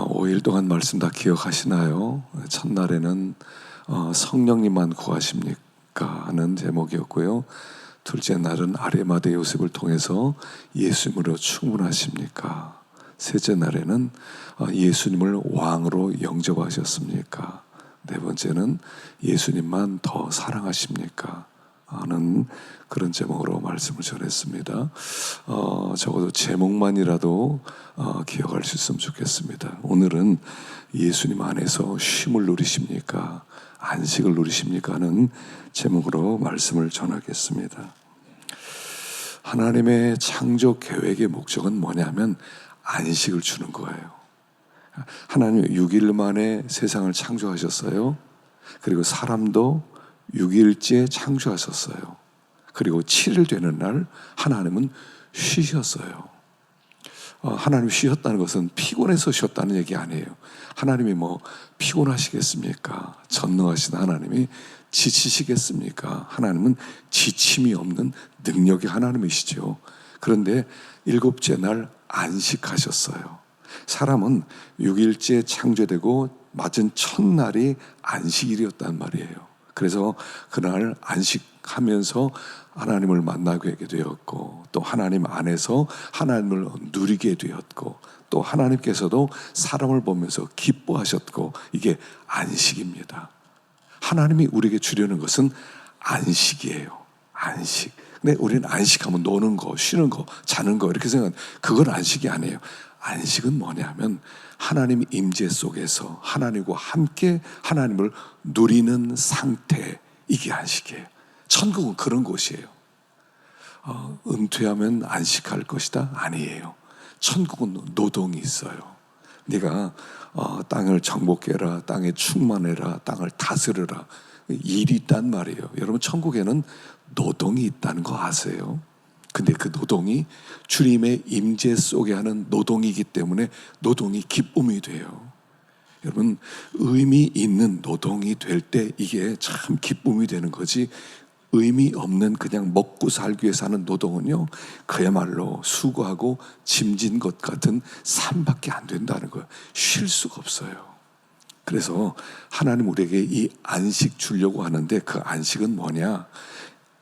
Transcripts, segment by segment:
5일 동안 말씀 다 기억하시나요? 첫날에는 성령님만 구하십니까? 하는 제목이었고요. 둘째 날은 아리마대 요셉을 통해서 예수님으로 충분하십니까? 셋째 날에는 예수님을 왕으로 영접하셨습니까? 네 번째는 예수님만 더 사랑하십니까? 하는 그런 제목으로 말씀을 전했습니다. 적어도 제목만이라도 기억할 수 있으면 좋겠습니다. 오늘은 예수님 안에서 쉼을 누리십니까? 안식을 누리십니까? 하는 제목으로 말씀을 전하겠습니다. 하나님의 창조 계획의 목적은 뭐냐면 안식을 주는 거예요. 하나님 6일 만에 세상을 창조하셨어요. 그리고 사람도 6일째 창조하셨어요. 그리고 7일 되는 날 하나님은 쉬셨어요. 하나님이 쉬셨다는 것은 피곤해서 쉬었다는 얘기 아니에요. 하나님이 피곤하시겠습니까? 전능하신 하나님이 지치시겠습니까? 하나님은 지침이 없는 능력의 하나님이시죠. 그런데 7째 날 안식하셨어요. 사람은 6일째 창조되고 맞은 첫날이 안식일이었단 말이에요. 그래서 그날 안식하면서 하나님을 만나게 되었고, 또 하나님 안에서 하나님을 누리게 되었고, 또 하나님께서도 사람을 보면서 기뻐하셨고, 이게 안식입니다. 하나님이 우리에게 주려는 것은 안식이에요. 안식. 근데 우리는 안식하면 노는 거, 쉬는 거, 자는 거 이렇게 생각하는, 그건 안식이 아니에요. 안식은 뭐냐면 하나님 임재 속에서 하나님과 함께 하나님을 누리는 상태, 이게 안식이에요. 천국은 그런 곳이에요. 은퇴하면 안식할 것이다? 아니에요. 천국은 노동이 있어요. 네가 땅을 정복해라, 땅에 충만해라, 땅을 다스려라, 일이 있단 말이에요. 여러분, 천국에는 노동이 있다는 거 아세요? 근데 그 노동이 주님의 임재 속에 하는 노동이기 때문에 노동이 기쁨이 돼요. 여러분, 의미 있는 노동이 될 때 이게 참 기쁨이 되는 거지, 의미 없는 그냥 먹고 살기 위해서 하는 노동은요, 그야말로 수고하고 짐진 것 같은 삶밖에 안 된다는 거예요. 쉴 수가 없어요. 그래서 하나님 우리에게 이 안식 주려고 하는데, 그 안식은 뭐냐?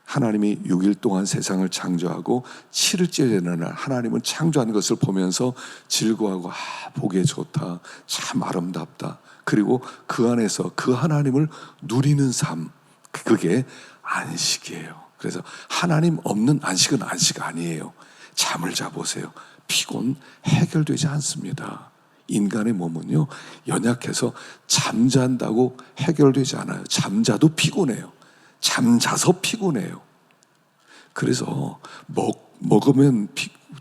하나님이 6일 동안 세상을 창조하고 7일째 되는 날 하나님은 창조한 것을 보면서 즐거워하고, 보기에 좋다, 참 아름답다. 그리고 그 안에서 그 하나님을 누리는 삶, 그게 안식이에요. 그래서 하나님 없는 안식은 안식 아니에요. 잠을 자보세요. 피곤 해결되지 않습니다. 인간의 몸은요, 연약해서 잠잔다고 해결되지 않아요. 잠자도 피곤해요. 잠자서 피곤해요. 그래서 먹으면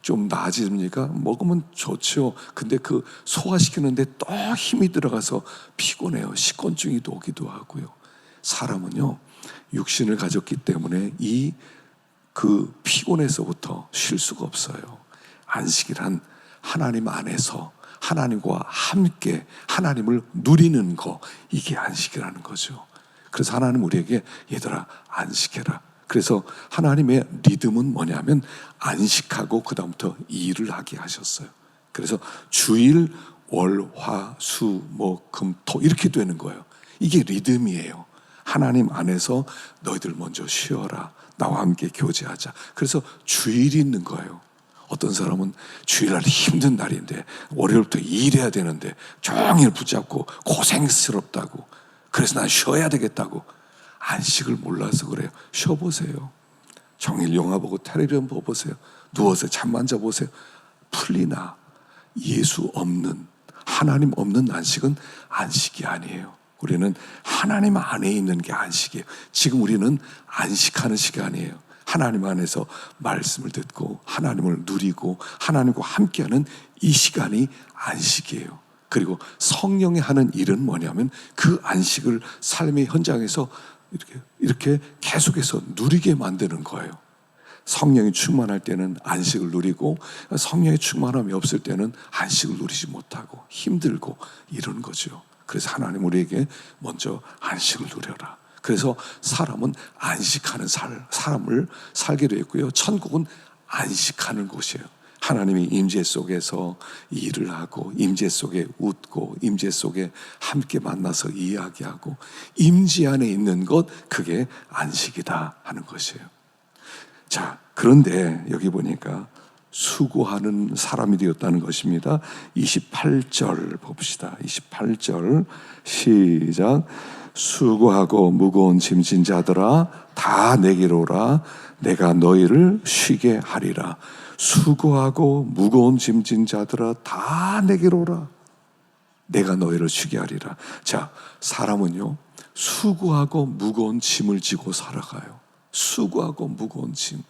좀 나아집니까? 먹으면 좋죠. 근데 그 소화시키는데 또 힘이 들어가서 피곤해요. 식곤증이 오기도 하고요. 사람은요, 육신을 가졌기 때문에 그 피곤에서부터 쉴 수가 없어요. 안식이란 하나님 안에서 하나님과 함께 하나님을 누리는 거, 이게 안식이라는 거죠. 그래서 하나님 우리에게, 얘들아 안식해라. 그래서 하나님의 리듬은 뭐냐면 안식하고 그 다음부터 일을 하게 하셨어요. 그래서 주일, 월, 화, 수, 목, 금, 토 이렇게 되는 거예요. 이게 리듬이에요. 하나님 안에서 너희들 먼저 쉬어라, 나와 함께 교제하자. 그래서 주일이 있는 거예요. 어떤 사람은 주일날 힘든 날인데, 월요일부터 일해야 되는데 종일 붙잡고 고생스럽다고, 그래서 난 쉬어야 되겠다고, 안식을 몰라서 그래요. 쉬어보세요. 종일 영화 보고 텔레비전 보세요. 누워서 잠만 자보세요. 풀리나? 예수 없는, 하나님 없는 안식은 안식이 아니에요. 우리는 하나님 안에 있는 게 안식이에요. 지금 우리는 안식하는 시간이에요. 하나님 안에서 말씀을 듣고 하나님을 누리고 하나님과 함께하는 이 시간이 안식이에요. 그리고 성령이 하는 일은 뭐냐면 그 안식을 삶의 현장에서 이렇게 계속해서 누리게 만드는 거예요. 성령이 충만할 때는 안식을 누리고, 성령의 충만함이 없을 때는 안식을 누리지 못하고 힘들고 이런 거죠. 그래서 하나님 우리에게 먼저 안식을 누려라. 그래서 사람은 안식하는 삶을 살게 되어 있고요. 천국은 안식하는 곳이에요. 하나님의 임재 속에서 일을 하고, 임재 속에 웃고, 임재 속에 함께 만나서 이야기하고, 임재 안에 있는 것, 그게 안식이다 하는 것이에요. 자, 그런데 여기 보니까 수고하는 사람이 되었다는 것입니다. 28절 봅시다. 28절 시작. 수고하고 무거운 짐진 자들아 다 내게로 오라. 내가 너희를 쉬게 하리라. 수고하고 무거운 짐진 자들아 다 내게로 오라. 내가 너희를 쉬게 하리라. 자, 사람은요, 수고하고 무거운 짐을 지고 살아가요. 수고하고 무거운 짐.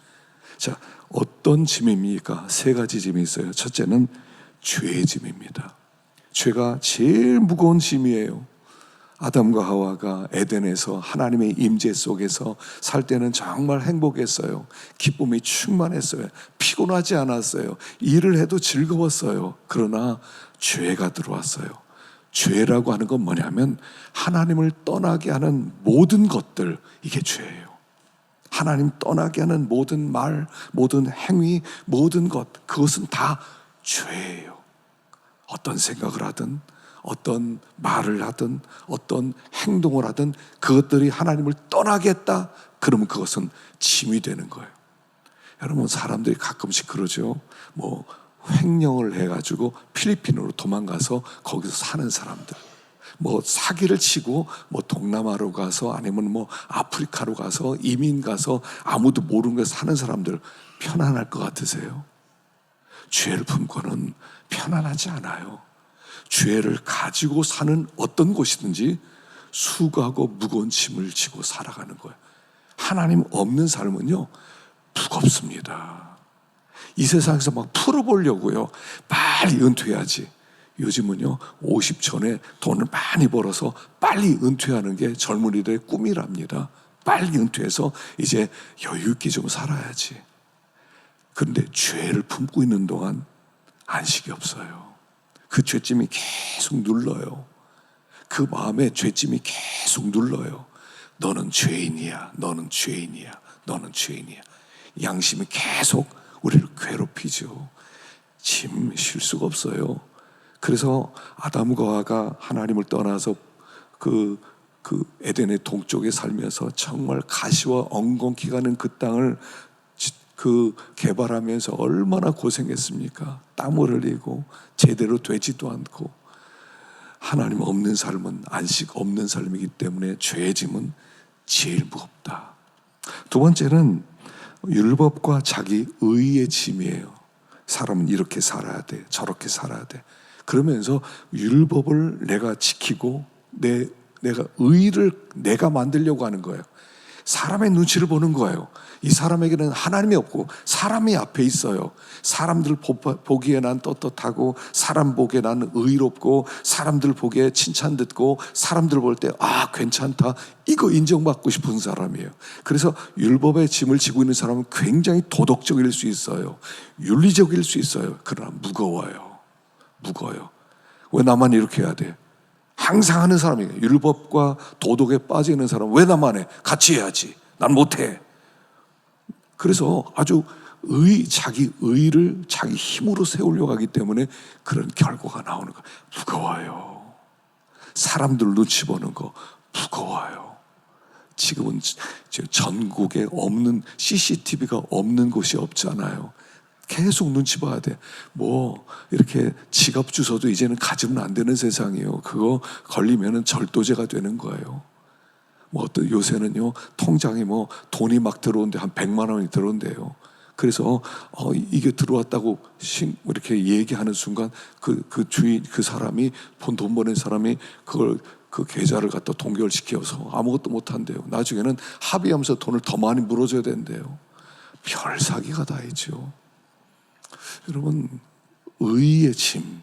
자, 어떤 짐입니까? 세 가지 짐이 있어요. 첫째는 죄의 짐입니다. 죄가 제일 무거운 짐이에요. 아담과 하와가 에덴에서 하나님의 임재 속에서 살 때는 정말 행복했어요. 기쁨이 충만했어요. 피곤하지 않았어요. 일을 해도 즐거웠어요. 그러나 죄가 들어왔어요. 죄라고 하는 건 뭐냐면 하나님을 떠나게 하는 모든 것들, 이게 죄예요. 하나님 떠나게 하는 모든 말, 모든 행위, 모든 것, 그것은 다 죄예요. 어떤 생각을 하든, 어떤 말을 하든, 어떤 행동을 하든 그것들이 하나님을 떠나게 했다, 그러면 그것은 짐이 되는 거예요. 여러분, 사람들이 가끔씩 그러죠. 뭐 횡령을 해가지고 필리핀으로 도망가서 거기서 사는 사람들, 뭐 사기를 치고 뭐 동남아로 가서, 아니면 뭐 아프리카로 가서, 이민 가서 아무도 모르는 곳에 사는 사람들, 편안할 것 같으세요? 죄를 품고는 편안하지 않아요. 죄를 가지고 사는 어떤 곳이든지 수고하고 무거운 짐을 지고 살아가는 거예요. 하나님 없는 삶은요, 무겁습니다. 이 세상에서 막 풀어보려고요, 빨리 은퇴해야지. 요즘은요, 50 전에 돈을 많이 벌어서 빨리 은퇴하는 게 젊은이들의 꿈이랍니다. 빨리 은퇴해서 이제 여유 있게 좀 살아야지. 그런데 죄를 품고 있는 동안 안식이 없어요. 그 죄짐이 계속 눌러요. 그 마음에 죄짐이 계속 눌러요. 너는 죄인이야, 너는 죄인이야, 너는 죄인이야. 양심이 계속 우리를 괴롭히죠. 짐 쉴 수가 없어요. 그래서 아담과 하와가 하나님을 떠나서 그 에덴의 동쪽에 살면서 정말 가시와 엉겅퀴 가는 그 땅을 개발하면서 얼마나 고생했습니까? 땀을 흘리고 제대로 되지도 않고. 하나님 없는 삶은 안식 없는 삶이기 때문에 죄의 짐은 제일 무겁다. 두 번째는 율법과 자기 의의 짐이에요. 사람은 이렇게 살아야 돼, 저렇게 살아야 돼. 그러면서 율법을 내가 지키고 내가 의를 내가 만들려고 하는 거예요. 사람의 눈치를 보는 거예요. 이 사람에게는 하나님이 없고 사람이 앞에 있어요. 사람들 보기에 난 떳떳하고, 사람 보기에 나는 의롭고, 사람들 보기에 칭찬 듣고, 사람들 볼 때 아 괜찮다, 이거 인정받고 싶은 사람이에요. 그래서 율법의 짐을 지고 있는 사람은 굉장히 도덕적일 수 있어요. 윤리적일 수 있어요. 그러나 무거워요. 무거워요. 왜 나만 이렇게 해야 돼? 항상 하는 사람이에요. 율법과 도덕에 빠져 있는 사람은 왜 나만 해? 같이 해야지. 난 못해. 그래서 아주 자기 의를 자기 힘으로 세우려고 하기 때문에 그런 결과가 나오는 거. 무거워요. 사람들 눈치 보는 거 무거워요. 지금은 전국에 없는, CCTV가 없는 곳이 없잖아요. 계속 눈치 봐야 돼. 뭐 이렇게 지갑 주소도 이제는 가지면 안 되는 세상이에요. 그거 걸리면은 절도죄가 되는 거예요. 뭐 어떤 요새는요, 통장에 뭐 돈이 막 들어오는데 한 100만 원이 들어온대요. 그래서 이게 들어왔다고 이렇게 얘기하는 순간 그 주인, 그 사람이 돈 보낸 사람이 그걸 그 계좌를 갖다 동결시켜서 아무것도 못 한대요. 나중에는 합의하면서 돈을 더 많이 물어줘야 된대요. 별 사기가 다 있죠. 여러분, 의의 짐,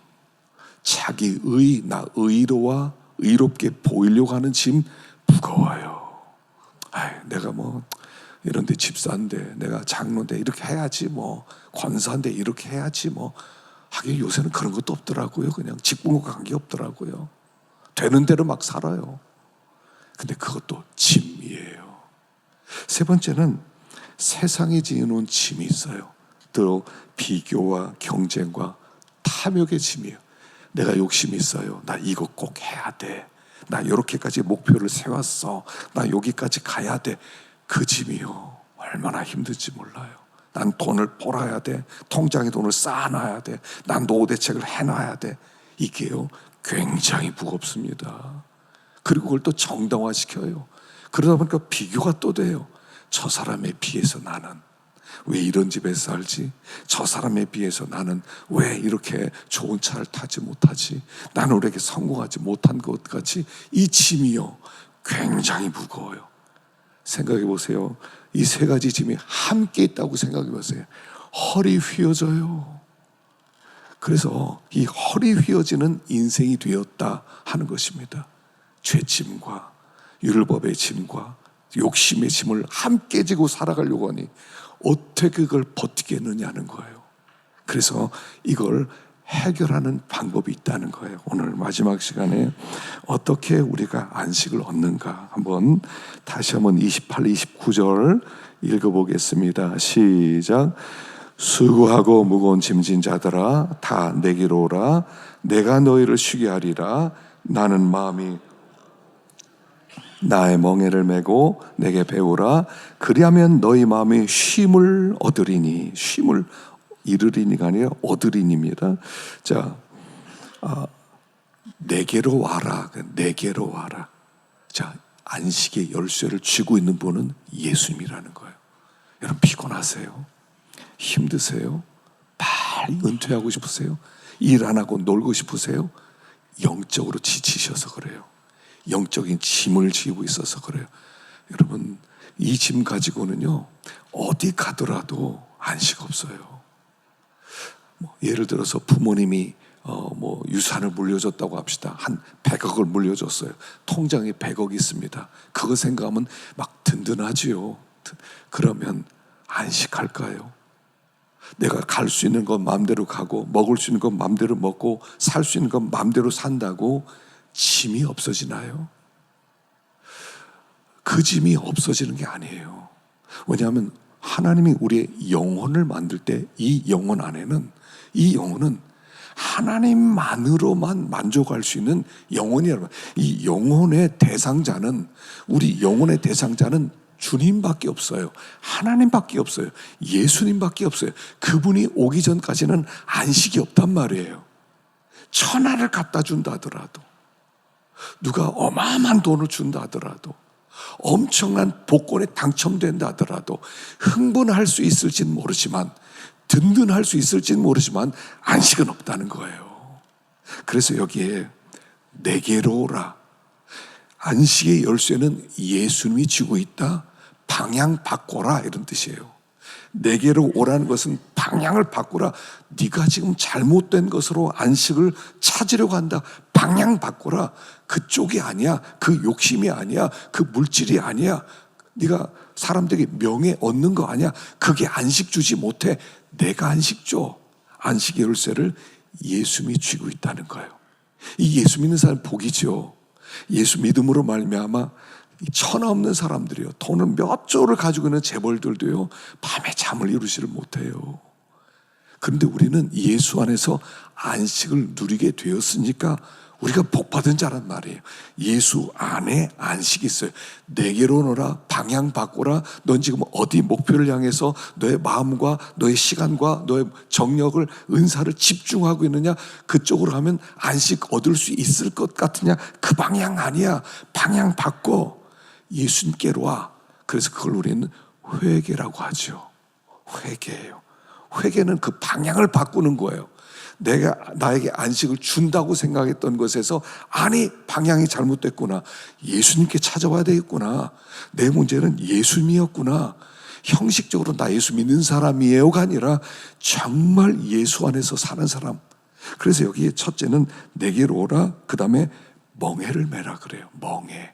자기 나 의롭게 보이려고 하는 짐 무거워요. 내가 뭐 이런데 집사인데, 내가 장로인데 이렇게 해야지, 뭐 권사인데 이렇게 해야지, 뭐 하긴 요새는 그런 것도 없더라고요. 그냥 직분과 관계 없더라고요. 되는 대로 막 살아요. 근데 그것도 짐이에요. 세 번째는 세상에 지어놓은 짐이 있어요. 또 비교와 경쟁과 탐욕의 짐이에요. 내가 욕심이 있어요. 나 이거 꼭 해야 돼. 나 이렇게까지 목표를 세웠어. 나 여기까지 가야 돼. 그 짐이요. 얼마나 힘든지 몰라요. 난 돈을 벌어야 돼. 통장에 돈을 쌓아놔야 돼. 난 노후 대책을 해놔야 돼. 이게요, 굉장히 무겁습니다. 그리고 그걸 또 정당화시켜요. 그러다 보니까 비교가 또 돼요. 저 사람에 비해서 나는 왜 이런 집에서 살지? 저 사람에 비해서 나는 왜 이렇게 좋은 차를 타지 못하지? 나는 왜 이렇게 성공하지 못한 것 같이 이 짐이요, 굉장히 무거워요. 생각해 보세요. 이 세 가지 짐이 함께 있다고 생각해 보세요. 허리 휘어져요. 그래서 이 허리 휘어지는 인생이 되었다 하는 것입니다. 죄짐과 율법의 짐과 욕심의 짐을 함께 지고 살아가려고 하니 어떻게 그걸 버티겠느냐는 거예요. 그래서 이걸 해결하는 방법이 있다는 거예요. 오늘 마지막 시간에 어떻게 우리가 안식을 얻는가 한번 다시 한번 28, 29절 읽어보겠습니다. 시작. 수고하고 무거운 짐진 자들아 다 내게로 오라. 내가 너희를 쉬게 하리라. 나는 마음이 나의 멍에를 메고 내게 배우라. 그리하면 너희 마음이 쉼을 얻으리니. 쉼을 이르리니가 아니라 얻으리니입니다. 자, 내게로 와라. 내게로 와라. 자, 안식의 열쇠를 쥐고 있는 분은 예수님이라는 거예요. 여러분 피곤하세요? 힘드세요? 빨리 은퇴하고 싶으세요? 일 안 하고 놀고 싶으세요? 영적으로 지치셔서 그래요. 영적인 짐을 지고 있어서 그래요. 여러분 이 짐 가지고는요 어디 가더라도 안식 없어요. 예를 들어서 부모님이 유산을 물려줬다고 합시다. 한 100억을 물려줬어요. 통장에 100억이 있습니다. 그거 생각하면 막 든든하지요. 그러면 안식할까요? 내가 갈 수 있는 건 마음대로 가고 먹을 수 있는 건 마음대로 먹고 살 수 있는 건 마음대로 산다고 짐이 없어지나요? 그 짐이 없어지는 게 아니에요. 왜냐하면 하나님이 우리의 영혼을 만들 때 이 영혼 안에는, 이 영혼은 하나님만으로만 만족할 수 있는 영혼이라고. 이 영혼의 대상자는, 우리 영혼의 대상자는 주님밖에 없어요. 하나님밖에 없어요. 예수님밖에 없어요. 그분이 오기 전까지는 안식이 없단 말이에요. 천하를 갖다 준다 하더라도, 누가 어마어마한 돈을 준다 하더라도, 엄청난 복권에 당첨된다 하더라도 흥분할 수 있을지는 모르지만, 든든할 수 있을지는 모르지만 안식은 없다는 거예요. 그래서 여기에 내게로 오라. 안식의 열쇠는 예수님이 쥐고 있다. 방향 바꿔라 이런 뜻이에요. 내게로 오라는 것은 방향을 바꾸라. 네가 지금 잘못된 것으로 안식을 찾으려고 한다. 방향 바꿔라. 그쪽이 아니야. 그 욕심이 아니야. 그 물질이 아니야. 네가 사람들에게 명예 얻는 거 아니야. 그게 안식 주지 못해. 내가 안식 줘. 안식의 열쇠를 예수님이 쥐고 있다는 거예요. 이 예수 믿는 사람 복이죠. 예수 믿음으로 말미암아 천하 없는 사람들이요, 돈을 몇 조를 가지고 있는 재벌들도요 밤에 잠을 이루지를 못해요. 그런데 우리는 예수 안에서 안식을 누리게 되었으니까 우리가 복받은 자란 말이에요. 예수 안에 안식이 있어요. 내게로 오너라. 방향 바꾸라. 넌 지금 어디 목표를 향해서 너의 마음과 너의 시간과 너의 정력을, 은사를 집중하고 있느냐? 그쪽으로 하면 안식 얻을 수 있을 것 같으냐? 그 방향 아니야. 방향 바꿔. 예수님께로 와. 그래서 그걸 우리는 회개라고 하죠. 회개예요. 회개는 그 방향을 바꾸는 거예요. 내가 나에게 안식을 준다고 생각했던 것에서, 아니 방향이 잘못됐구나. 예수님께 찾아와야 되겠구나. 내 문제는 예수님이었구나. 형식적으로 나 예수 믿는 사람이에요가 아니라 정말 예수 안에서 사는 사람. 그래서 여기에 첫째는 내게로 오라. 그 다음에 멍에를 매라 그래요. 멍에.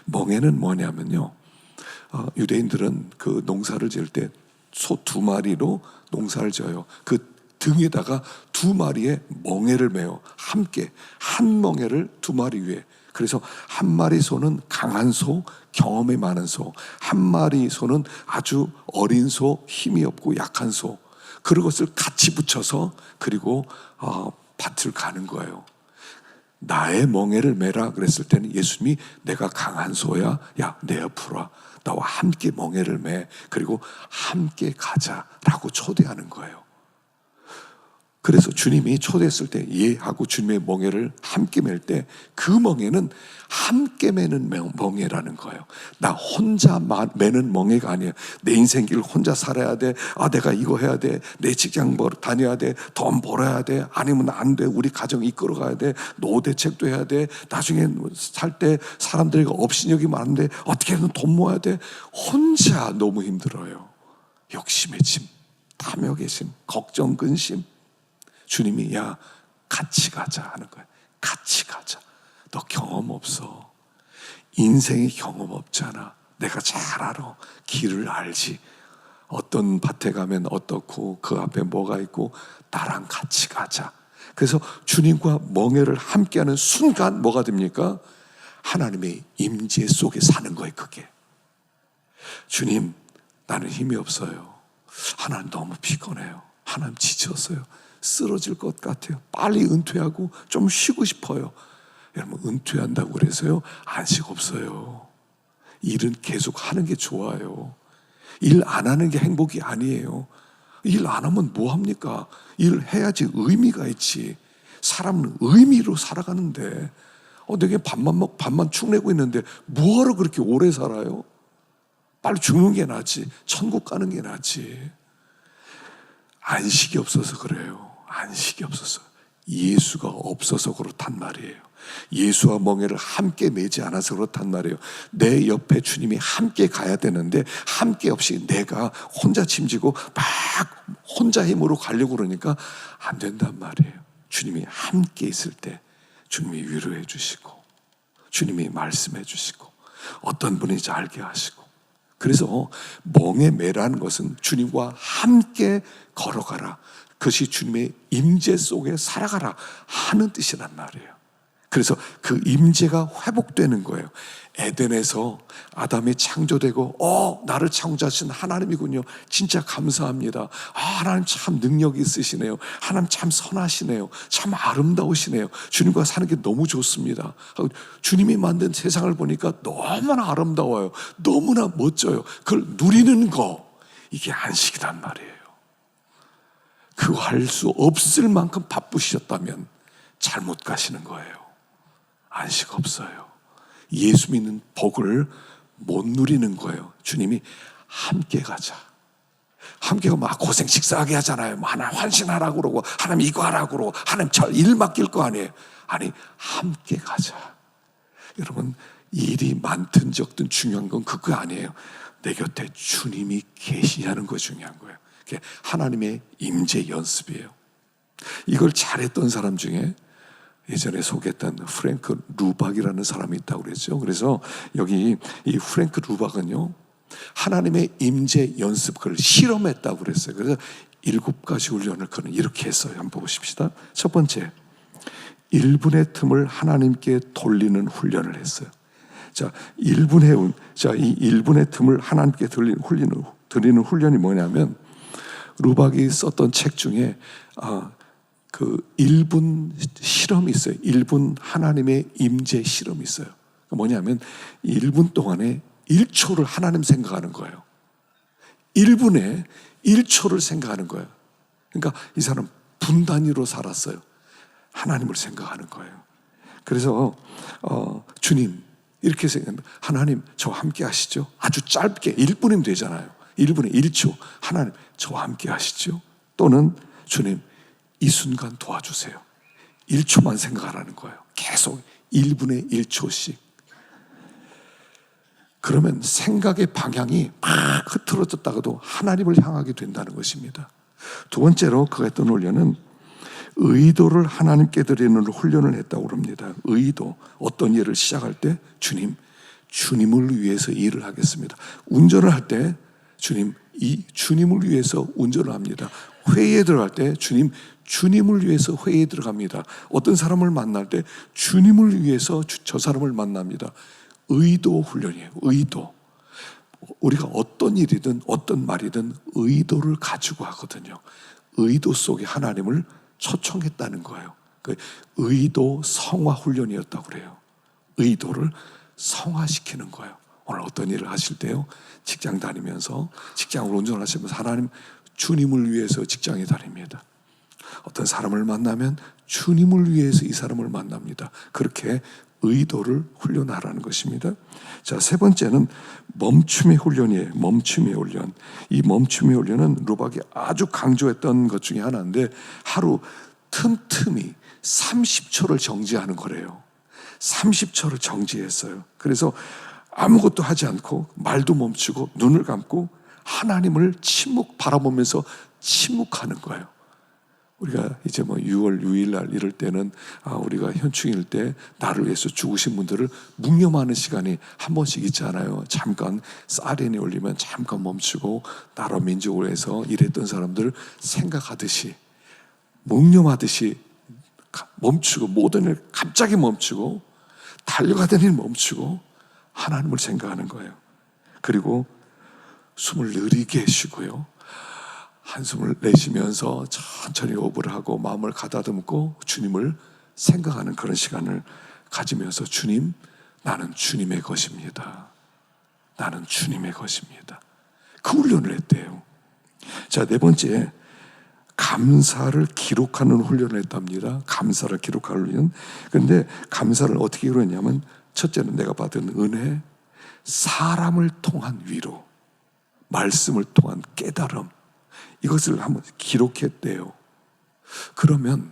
멍에는 뭐냐면요, 유대인들은 그 농사를 지을 때 소 2마리로 농사를 지어요. 그 등에다가 2마리의 멍에를 매요. 함께 한 멍에를 2마리 위에. 그래서 한 마리 소는 강한 소, 경험이 많은 소, 한 마리 소는 아주 어린 소, 힘이 없고 약한 소. 그것을 같이 붙여서 그리고 밭을 가는 거예요. 나의 멍에를 매라 그랬을 때는 예수님이 내가 강한 소야, 야 내 옆으로 와, 나와 함께 멍에를 매, 그리고 함께 가자라고 초대하는 거예요. 그래서 주님이 초대했을 때 예 하고 주님의 멍에를 함께 맬 때 그 멍에는 함께 매는 멍에라는 거예요. 나 혼자 매는 멍에가 아니에요. 내 인생길 혼자 살아야 돼. 내가 이거 해야 돼. 내 직장 다녀야 돼. 돈 벌어야 돼. 아니면 안 돼. 우리 가정 이끌어 가야 돼. 노후 대책도 해야 돼. 나중에 살 때 사람들이 업신여기 많은데 어떻게든 돈 모아야 돼. 혼자 너무 힘들어요. 욕심의 짐, 탐욕의 짐, 걱정, 근심. 주님이 야 같이 가자 하는 거예요. 같이 가자. 너 경험 없어. 인생의 경험 없잖아. 내가 잘 알아. 길을 알지. 어떤 밭에 가면 어떻고 그 앞에 뭐가 있고 나랑 같이 가자. 그래서 주님과 멍에를 함께하는 순간 뭐가 됩니까? 하나님의 임재 속에 사는 거예요. 그게. 주님 나는 힘이 없어요. 하나님 너무 피곤해요. 하나님 지쳤어요. 쓰러질 것 같아요. 빨리 은퇴하고 좀 쉬고 싶어요. 여러분 은퇴한다고 그래서요 안식 없어요. 일은 계속 하는 게 좋아요. 일 안 하는 게 행복이 아니에요. 일 안 하면 뭐 합니까? 일 해야지 의미가 있지. 사람은 의미로 살아가는데 내가 밥만 축내고 있는데 뭐하러 그렇게 오래 살아요? 빨리 죽는 게 낫지. 천국 가는 게 낫지. 안식이 없어서 그래요. 안식이 없어서. 예수가 없어서 그렇단 말이에요. 예수와 멍에를 함께 매지 않아서 그렇단 말이에요. 내 옆에 주님이 함께 가야 되는데 함께 없이 내가 혼자 짐지고 막 혼자 힘으로 가려고 그러니까 안 된단 말이에요. 주님이 함께 있을 때 주님이 위로해 주시고 주님이 말씀해 주시고 어떤 분인지 알게 하시고, 그래서 멍에 매라는 것은 주님과 함께 걸어가라, 그것이 주님의 임재 속에 살아가라 하는 뜻이란 말이에요. 그래서 그 임재가 회복되는 거예요. 에덴에서 아담이 창조되고 나를 창조하신 하나님이군요. 진짜 감사합니다. 하나님 참 능력이 있으시네요. 하나님 참 선하시네요. 참 아름다우시네요. 주님과 사는 게 너무 좋습니다. 주님이 만든 세상을 보니까 너무나 아름다워요. 너무나 멋져요. 그걸 누리는 거, 이게 안식이란 말이에요. 그거 할 수 없을 만큼 바쁘셨다면 잘못 가시는 거예요. 안식 없어요. 예수 믿는 복을 못 누리는 거예요. 주님이 함께 가자. 함께 가면 고생 식사하게 하잖아요. 하나님 환신하라고 그러고 하나님 이거 하라고 그러고 하나님 일 맡길 거 아니에요. 아니 함께 가자. 여러분 일이 많든 적든 중요한 건 그거 아니에요. 내 곁에 주님이 계시냐는 거 중요한 거예요. 그게 하나님의 임재 연습이에요. 이걸 잘했던 사람 중에 예전에 소개했던 프랭크 루박이라는 사람이 있다고 그랬죠. 그래서 여기 이 프랭크 루박은요, 하나님의 임재 연습, 그걸 실험했다고 그랬어요. 그래서 7가지 훈련을 그는 이렇게 했어요. 한번 보십시다. 첫 번째, 1분의 틈을 하나님께 돌리는 훈련을 했어요. 자, 이 1분의 틈을 하나님께 드리는 훈련이 뭐냐면, 루박이 썼던 책 중에 그 1분 실험이 있어요. 1분 하나님의 임재 실험이 있어요. 뭐냐면 1분 동안에 1초를 하나님 생각하는 거예요. 1분에 1초를 생각하는 거예요. 그러니까 이 사람 분 단위로 살았어요. 하나님을 생각하는 거예요. 그래서 주님 이렇게 생각합니다. 하나님 저와 함께 하시죠. 아주 짧게 1분이면 되잖아요. 1분에 1초 하나님 저와 함께 하시죠. 또는 주님 이 순간 도와주세요. 1초만 생각하라는 거예요. 계속 1분에 1초씩. 그러면 생각의 방향이 막 흐트러졌다가도 하나님을 향하게 된다는 것입니다. 두 번째로 그가 했던 훈련은 의도를 하나님께 드리는 훈련을 했다고 합니다. 의도, 어떤 일을 시작할 때 주님을 위해서 일을 하겠습니다. 운전을 할 때 주님을 위해서 운전을 합니다. 회의에 들어갈 때 주님을 위해서 회의에 들어갑니다. 어떤 사람을 만날 때 주님을 위해서 저 사람을 만납니다. 의도 훈련이에요. 의도. 우리가 어떤 일이든 어떤 말이든 의도를 가지고 하거든요. 의도 속에 하나님을 초청했다는 거예요. 그 의도 성화 훈련이었다고 그래요. 의도를 성화시키는 거예요. 오늘 어떤 일을 하실 때요, 직장 다니면서, 직장을 운전하시면서 하나님, 주님을 위해서 직장에 다닙니다. 어떤 사람을 만나면 주님을 위해서 이 사람을 만납니다. 그렇게 의도를 훈련하라는 것입니다. 자, 세 번째는 멈춤의 훈련이에요. 멈춤의 훈련. 이 멈춤의 훈련은 루박이 아주 강조했던 것 중에 하나인데, 하루 틈틈이 30초를 정지하는 거래요. 30초를 정지했어요. 그래서 아무것도 하지 않고 말도 멈추고 눈을 감고 하나님을 바라보면서 침묵하는 거예요. 우리가 이제 6월 6일 날 이럴 때는 우리가 현충일 때 나를 위해서 죽으신 분들을 묵념하는 시간이 한 번씩 있잖아요. 잠깐 사련이 올리면 잠깐 멈추고 나라 민족을 위해서 일했던 사람들 생각하듯이, 묵념하듯이 멈추고, 모든 일 갑자기 멈추고, 달려가던 일 멈추고 하나님을 생각하는 거예요. 그리고 숨을 느리게 쉬고요, 한숨을 내쉬면서 천천히 호흡을 하고 마음을 가다듬고 주님을 생각하는 그런 시간을 가지면서, 주님, 나는 주님의 것입니다. 나는 주님의 것입니다. 그 훈련을 했대요. 자, 네 번째, 감사를 기록하는 훈련을 했답니다. 감사를 기록하는 훈련. 그런데 감사를 어떻게 기록했냐면, 첫째는 내가 받은 은혜, 사람을 통한 위로, 말씀을 통한 깨달음, 이것을 한번 기록했대요. 그러면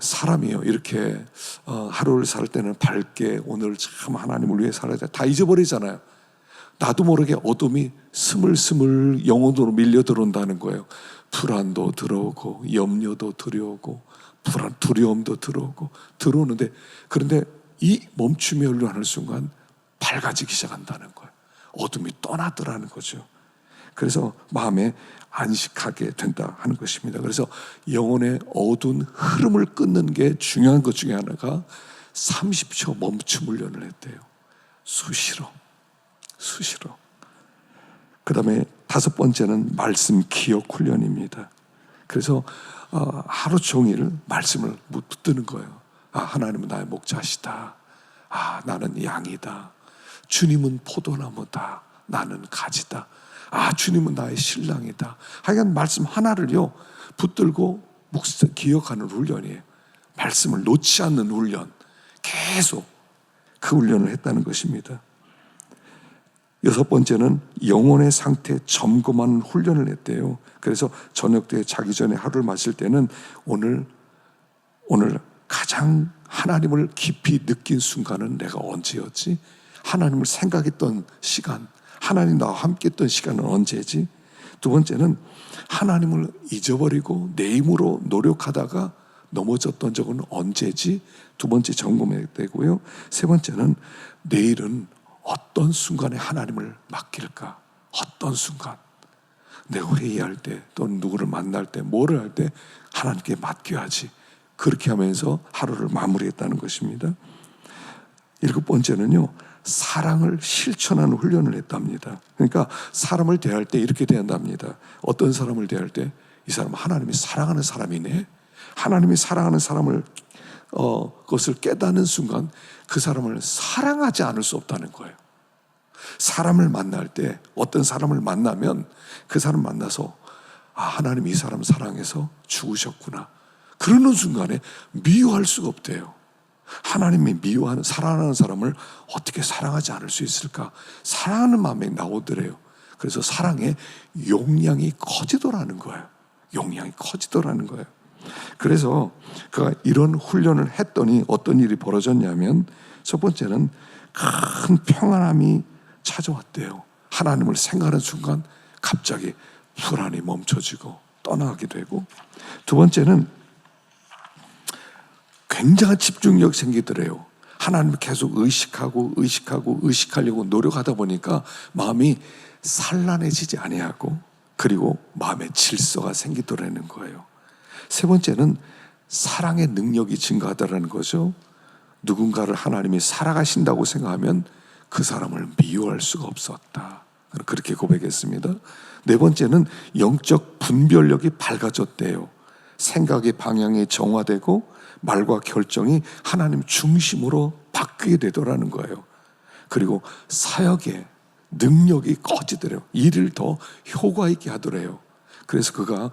사람이요, 이렇게 하루를 살 때는 밝게 오늘 참 하나님을 위해 살아야 돼, 다 잊어버리잖아요. 나도 모르게 어둠이 스물스물 영혼으로 밀려 들어온다는 거예요. 불안도 들어오고 염려도 들어오고 두려움도 들어오는데, 그런데 이 멈춤의 훈련하는 순간 밝아지기 시작한다는 거예요. 어둠이 떠나더라는 거죠. 그래서 마음에 안식하게 된다 하는 것입니다. 그래서 영혼의 어두운 흐름을 끊는 게 중요한 것 중에 하나가 30초 멈춤 훈련을 했대요. 수시로. 그 다음에 다섯 번째는 말씀 기억 훈련입니다. 그래서 하루 종일 말씀을 붙드는 거예요. 하나님은 나의 목자시다. 나는 양이다. 주님은 포도나무다. 나는 가지다. 주님은 나의 신랑이다. 하여간 말씀 하나를요 붙들고 기억하는 훈련이에요. 말씀을 놓지 않는 훈련, 계속 그 훈련을 했다는 것입니다. 여섯 번째는 영혼의 상태 점검하는 훈련을 했대요. 그래서 저녁 때 자기 전에 하루를 마실 때는 오늘 가장 하나님을 깊이 느낀 순간은 내가 언제였지? 하나님을 생각했던 시간, 하나님 나와 함께 했던 시간은 언제지? 두 번째는 하나님을 잊어버리고 내 힘으로 노력하다가 넘어졌던 적은 언제지? 두 번째 점검해야 되고요. 세 번째는 내일은 어떤 순간에 하나님을 맡길까? 어떤 순간? 내가 회의할 때, 또는 누구를 만날 때, 뭐를 할 때 하나님께 맡겨야지. 그렇게 하면서 하루를 마무리했다는 것입니다. 일곱 번째는요, 사랑을 실천하는 훈련을 했답니다. 그러니까 사람을 대할 때 이렇게 대한답니다. 어떤 사람을 대할 때, 이 사람은 하나님이 사랑하는 사람이네. 하나님이 사랑하는 사람을 그것을 깨닫는 순간 그 사람을 사랑하지 않을 수 없다는 거예요. 사람을 만날 때, 어떤 사람을 만나면 그 사람 만나서 하나님이 이 사람 사랑해서 죽으셨구나, 그러는 순간에 미워할 수가 없대요. 하나님이 사랑하는 사람을 어떻게 사랑하지 않을 수 있을까? 사랑하는 마음이 나오더래요. 그래서 사랑의 용량이 커지더라는 거예요. 용량이 커지더라는 거예요. 그래서 그가 이런 훈련을 했더니 어떤 일이 벌어졌냐면, 첫 번째는 큰 평안함이 찾아왔대요. 하나님을 생각하는 순간 갑자기 불안이 멈춰지고 떠나게 되고, 두 번째는 굉장한 집중력 생기더래요. 하나님을 계속 의식하려고 노력하다 보니까 마음이 산란해지지 아니하고, 그리고 마음의 질서가 생기더라는 거예요. 세 번째는 사랑의 능력이 증가하더라는 거죠. 누군가를 하나님이 사랑하신다고 생각하면 그 사람을 미워할 수가 없었다. 그렇게 고백했습니다. 네 번째는 영적 분별력이 밝아졌대요. 생각의 방향이 정화되고 말과 결정이 하나님 중심으로 바뀌게 되더라는 거예요. 그리고 사역의 능력이 커지더래요. 일을 더 효과 있게 하더래요. 그래서 그가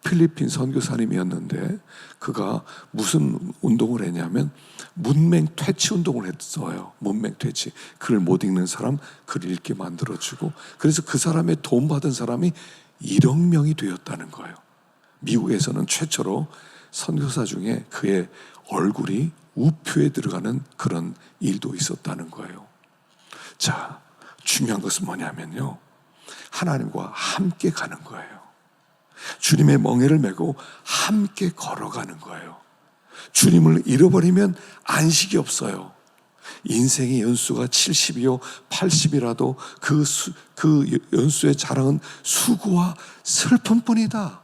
필리핀 선교사님이었는데 그가 무슨 운동을 했냐면 문맹 퇴치 운동을 했어요. 문맹 퇴치. 글을 못 읽는 사람 글 읽게 만들어주고, 그래서 그 사람의 도움받은 사람이 1억 명이 되었다는 거예요. 미국에서는 최초로 선교사 중에 그의 얼굴이 우표에 들어가는 그런 일도 있었다는 거예요. 자, 중요한 것은 뭐냐면요, 하나님과 함께 가는 거예요. 주님의 멍에를 메고 함께 걸어가는 거예요. 주님을 잃어버리면 안식이 없어요. 인생의 연수가 70이요 80이라도 그 연수의 자랑은 수고와 슬픔뿐이다.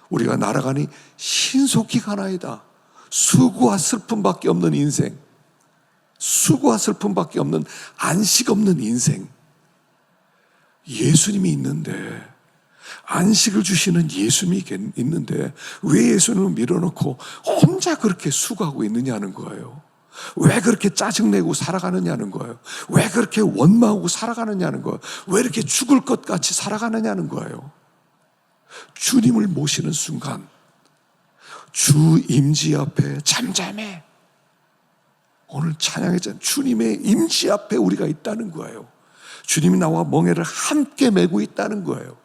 우리가 날아가니 신속히 가나이다. 수고와 슬픔밖에 없는 인생, 수고와 슬픔밖에 없는 안식 없는 인생. 예수님이 있는데, 안식을 주시는 예수님이 있는데 왜 예수님을 밀어놓고 혼자 그렇게 수고하고 있느냐는 거예요. 왜 그렇게 짜증내고 살아가느냐는 거예요. 왜 그렇게 원망하고 살아가느냐는 거예요. 왜 이렇게 죽을 것 같이 살아가느냐는 거예요. 주님을 모시는 순간 주 임지 앞에 잠잠해. 오늘 찬양했잖아요. 주님의 임지 앞에 우리가 있다는 거예요. 주님이 나와 멍에를 함께 메고 있다는 거예요.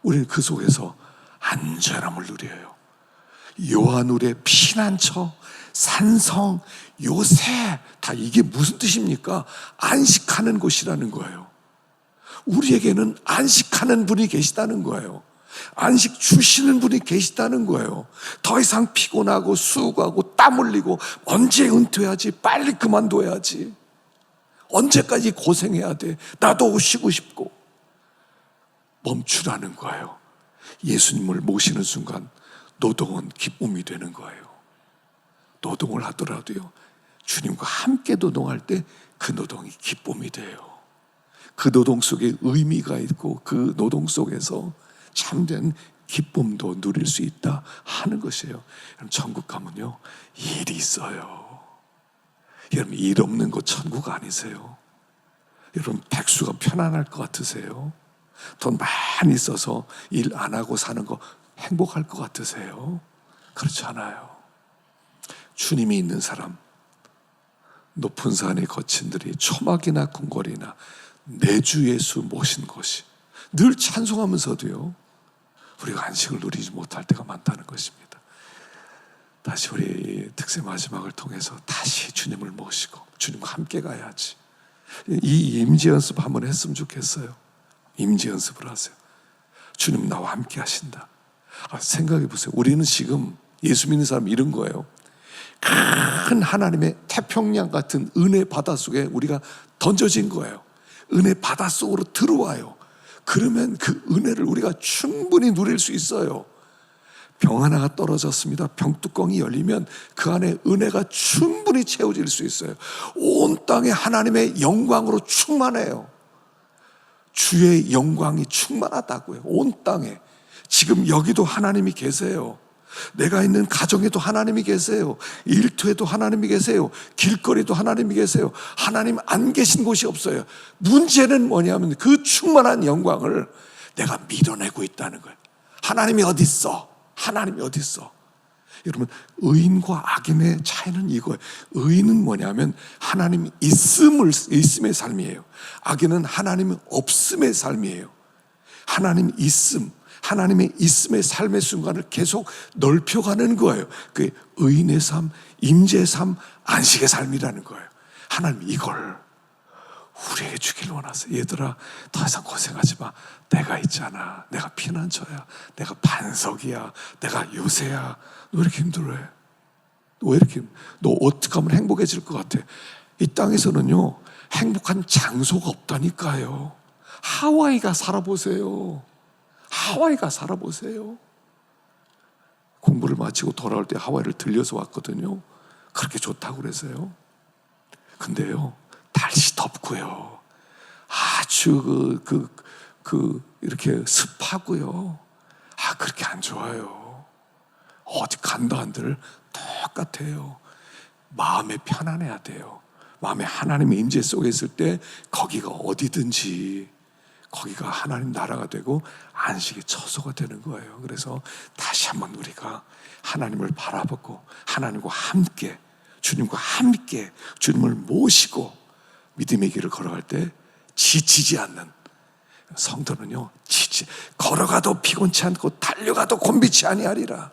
우리는 그 속에서 안전함을 누려요. 요한울의 피난처, 산성, 요새, 다 이게 무슨 뜻입니까? 안식하는 곳이라는 거예요. 우리에게는 안식하는 분이 계시다는 거예요. 안식 주시는 분이 계시다는 거예요. 더 이상 피곤하고 수고하고 땀 흘리고 언제 은퇴하지? 빨리 그만둬야지. 언제까지 고생해야 돼? 나도 쉬고 싶고. 멈추라는 거예요. 예수님을 모시는 순간 노동은 기쁨이 되는 거예요. 노동을 하더라도요, 주님과 함께 노동할 때 그 노동이 기쁨이 돼요. 그 노동 속에 의미가 있고 그 노동 속에서 참된 기쁨도 누릴 수 있다 하는 것이에요. 여러분, 천국 가면요 일이 있어요. 여러분, 일 없는 곳 천국 아니세요? 여러분, 백수가 편안할 것 같으세요? 돈 많이 있어서 일 안 하고 사는 거 행복할 것 같으세요? 그렇지 않아요. 주님이 있는 사람, 높은 산의 거친들이 초막이나 궁궐이나 내 주 예수 모신 것이 늘 찬송하면서도요 우리가 안식을 누리지 못할 때가 많다는 것입니다. 다시 우리 특세 마지막을 통해서 다시 주님을 모시고 주님과 함께 가야지. 이 임재 연습 한번 했으면 좋겠어요. 임재 연습을 하세요. 주님 나와 함께 하신다. 생각해 보세요. 우리는 지금 예수 믿는 사람 이런 거예요. 큰 하나님의 태평양 같은 은혜 바다 속에 우리가 던져진 거예요. 은혜 바다 속으로 들어와요. 그러면 그 은혜를 우리가 충분히 누릴 수 있어요. 병 하나가 떨어졌습니다. 병뚜껑이 열리면 그 안에 은혜가 충분히 채워질 수 있어요. 온 땅에 하나님의 영광으로 충만해요. 주의 영광이 충만하다고요. 온 땅에. 지금 여기도 하나님이 계세요. 내가 있는 가정에도 하나님이 계세요. 일터에도 하나님이 계세요. 길거리도 하나님이 계세요. 하나님 안 계신 곳이 없어요. 문제는 뭐냐면 그 충만한 영광을 내가 밀어내고 있다는 거예요. 하나님이 어디 있어? 하나님이 어디 있어? 여러분, 의인과 악인의 차이는 이거예요. 의인은 뭐냐면 하나님 있음의 삶이에요. 악인은 하나님 없음의 삶이에요. 하나님 있음, 하나님의 있음의 삶의 순간을 계속 넓혀가는 거예요. 그게 의인의 삶, 임재의 삶, 안식의 삶이라는 거예요. 하나님 이걸 우리에게 주길 원하세요. 얘들아, 더 이상 고생하지 마. 내가 있잖아. 내가 피난처야. 내가 반석이야. 내가 요새야. 너 왜 이렇게 힘들어해? 왜 이렇게, 너 어떻게 하면 행복해질 것 같아? 이 땅에서는요 행복한 장소가 없다니까요. 하와이 가 살아보세요. 하와이 가 살아보세요. 공부를 마치고 돌아올 때 하와이를 들려서 왔거든요. 그렇게 좋다고 그래서요. 근데요 날씨 덥고요. 아주 이렇게 습하고요. 그렇게 안 좋아요. 어디 간다 한들 똑같아요. 마음에 편안해야 돼요. 마음에 하나님의 임재 속에 있을 때 거기가 어디든지 거기가 하나님 나라가 되고 안식의 처소가 되는 거예요. 그래서 다시 한번 우리가 하나님을 바라보고 하나님과 함께, 주님과 함께 주님을 모시고 믿음의 길을 걸어갈 때 지치지 않는 성도는요, 걸어가도 피곤치 않고 달려가도 곤비치 아니하리라.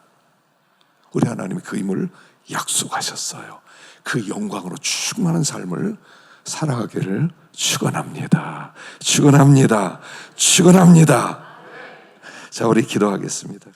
우리 하나님이 그 힘을 약속하셨어요. 그 영광으로 충만한 삶을 살아가기를 축원합니다. 축원합니다. 축원합니다. 자, 우리 기도하겠습니다.